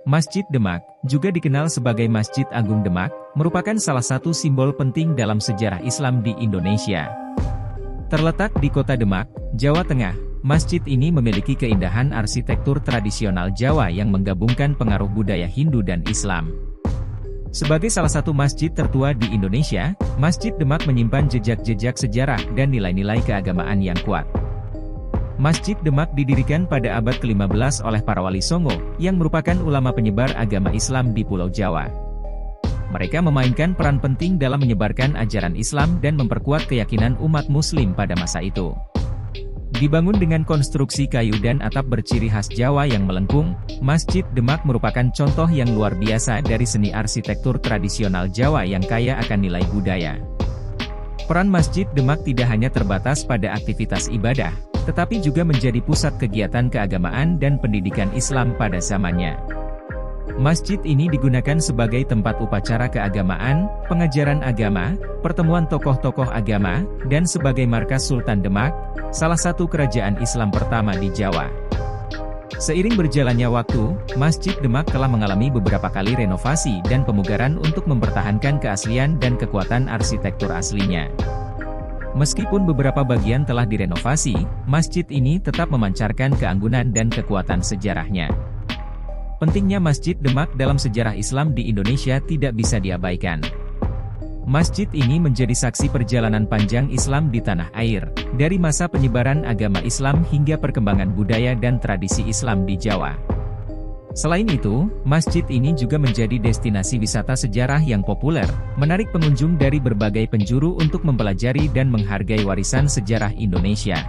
Masjid Demak, juga dikenal sebagai Masjid Agung Demak, merupakan salah satu simbol penting dalam sejarah Islam di Indonesia. Terletak di Kota Demak, Jawa Tengah, masjid ini memiliki keindahan arsitektur tradisional Jawa yang menggabungkan pengaruh budaya Hindu dan Islam. Sebagai salah satu masjid tertua di Indonesia, Masjid Demak menyimpan jejak-jejak sejarah dan nilai-nilai keagamaan yang kuat. Masjid Demak didirikan pada abad ke-15 oleh para wali Songo, yang merupakan ulama penyebar agama Islam di Pulau Jawa. Mereka memainkan peran penting dalam menyebarkan ajaran Islam dan memperkuat keyakinan umat Muslim pada masa itu. Dibangun dengan konstruksi kayu dan atap berciri khas Jawa yang melengkung, Masjid Demak merupakan contoh yang luar biasa dari seni arsitektur tradisional Jawa yang kaya akan nilai budaya. Peran Masjid Demak tidak hanya terbatas pada aktivitas ibadah, tetapi juga menjadi pusat kegiatan keagamaan dan pendidikan Islam pada zamannya. Masjid ini digunakan sebagai tempat upacara keagamaan, pengajaran agama, pertemuan tokoh-tokoh agama, dan sebagai markas Sultan Demak, salah satu kerajaan Islam pertama di Jawa. Seiring berjalannya waktu, Masjid Demak telah mengalami beberapa kali renovasi dan pemugaran untuk mempertahankan keaslian dan kekuatan arsitektur aslinya. Meskipun beberapa bagian telah direnovasi, masjid ini tetap memancarkan keanggunan dan kekuatan sejarahnya. Pentingnya Masjid Demak dalam sejarah Islam di Indonesia tidak bisa diabaikan. Masjid ini menjadi saksi perjalanan panjang Islam di tanah air, dari masa penyebaran agama Islam hingga perkembangan budaya dan tradisi Islam di Jawa. Selain itu, masjid ini juga menjadi destinasi wisata sejarah yang populer, menarik pengunjung dari berbagai penjuru untuk mempelajari dan menghargai warisan sejarah Indonesia.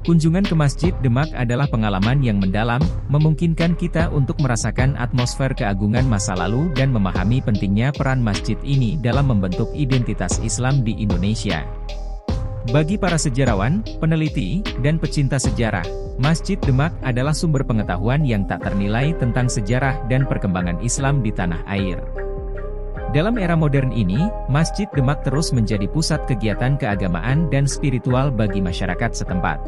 Kunjungan ke Masjid Demak adalah pengalaman yang mendalam, memungkinkan kita untuk merasakan atmosfer keagungan masa lalu dan memahami pentingnya peran masjid ini dalam membentuk identitas Islam di Indonesia. Bagi para sejarawan, peneliti, dan pecinta sejarah, Masjid Demak adalah sumber pengetahuan yang tak ternilai tentang sejarah dan perkembangan Islam di tanah air. Dalam era modern ini, Masjid Demak terus menjadi pusat kegiatan keagamaan dan spiritual bagi masyarakat setempat.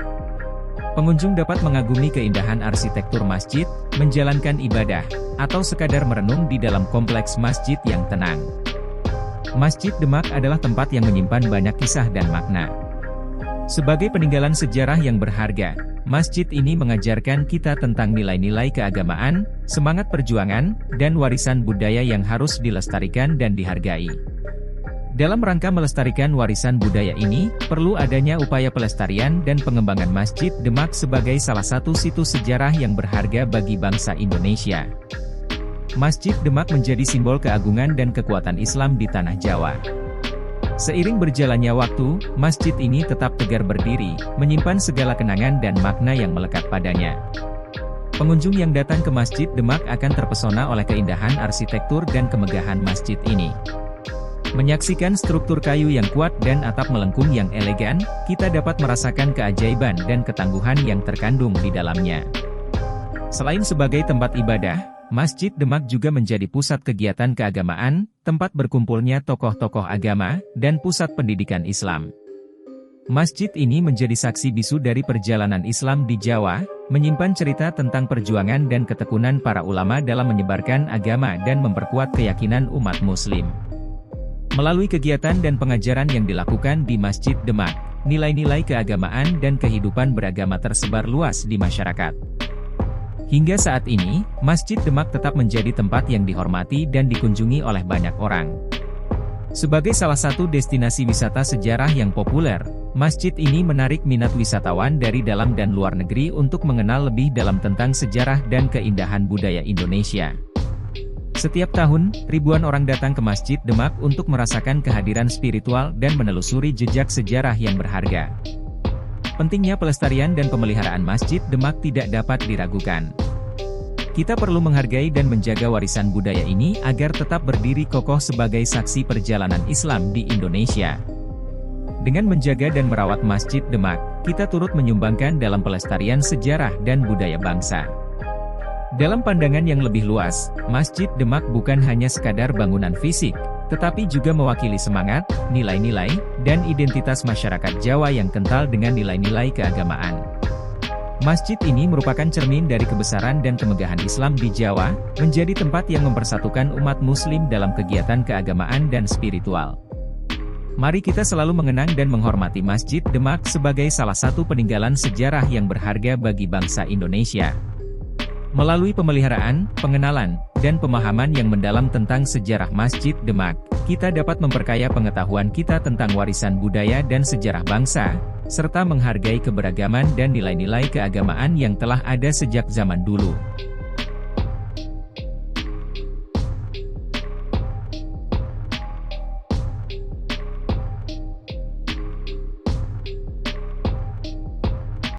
Pengunjung dapat mengagumi keindahan arsitektur masjid, menjalankan ibadah, atau sekadar merenung di dalam kompleks masjid yang tenang. Masjid Demak adalah tempat yang menyimpan banyak kisah dan makna. Sebagai peninggalan sejarah yang berharga, masjid ini mengajarkan kita tentang nilai-nilai keagamaan, semangat perjuangan, dan warisan budaya yang harus dilestarikan dan dihargai. Dalam rangka melestarikan warisan budaya ini, perlu adanya upaya pelestarian dan pengembangan Masjid Demak sebagai salah satu situs sejarah yang berharga bagi bangsa Indonesia. Masjid Demak menjadi simbol keagungan dan kekuatan Islam di tanah Jawa. Seiring berjalannya waktu, masjid ini tetap tegar berdiri, menyimpan segala kenangan dan makna yang melekat padanya. Pengunjung yang datang ke Masjid Demak akan terpesona oleh keindahan arsitektur dan kemegahan masjid ini. Menyaksikan struktur kayu yang kuat dan atap melengkung yang elegan, kita dapat merasakan keajaiban dan ketangguhan yang terkandung di dalamnya. Selain sebagai tempat ibadah, Masjid Demak juga menjadi pusat kegiatan keagamaan, tempat berkumpulnya tokoh-tokoh agama, dan pusat pendidikan Islam. Masjid ini menjadi saksi bisu dari perjalanan Islam di Jawa, menyimpan cerita tentang perjuangan dan ketekunan para ulama dalam menyebarkan agama dan memperkuat keyakinan umat Muslim. Melalui kegiatan dan pengajaran yang dilakukan di Masjid Demak, nilai-nilai keagamaan dan kehidupan beragama tersebar luas di masyarakat. Hingga saat ini, Masjid Demak tetap menjadi tempat yang dihormati dan dikunjungi oleh banyak orang. Sebagai salah satu destinasi wisata sejarah yang populer, masjid ini menarik minat wisatawan dari dalam dan luar negeri untuk mengenal lebih dalam tentang sejarah dan keindahan budaya Indonesia. Setiap tahun, ribuan orang datang ke Masjid Demak untuk merasakan kehadiran spiritual dan menelusuri jejak sejarah yang berharga. Pentingnya pelestarian dan pemeliharaan Masjid Demak tidak dapat diragukan. Kita perlu menghargai dan menjaga warisan budaya ini agar tetap berdiri kokoh sebagai saksi perjalanan Islam di Indonesia. Dengan menjaga dan merawat Masjid Demak, kita turut menyumbangkan dalam pelestarian sejarah dan budaya bangsa. Dalam pandangan yang lebih luas, Masjid Demak bukan hanya sekadar bangunan fisik, tetapi juga mewakili semangat, nilai-nilai, dan identitas masyarakat Jawa yang kental dengan nilai-nilai keagamaan. Masjid ini merupakan cermin dari kebesaran dan kemegahan Islam di Jawa, menjadi tempat yang mempersatukan umat Muslim dalam kegiatan keagamaan dan spiritual. Mari kita selalu mengenang dan menghormati Masjid Demak sebagai salah satu peninggalan sejarah yang berharga bagi bangsa Indonesia. Melalui pemeliharaan, pengenalan, dan pemahaman yang mendalam tentang sejarah Masjid Demak, kita dapat memperkaya pengetahuan kita tentang warisan budaya dan sejarah bangsa, serta menghargai keberagaman dan nilai-nilai keagamaan yang telah ada sejak zaman dulu.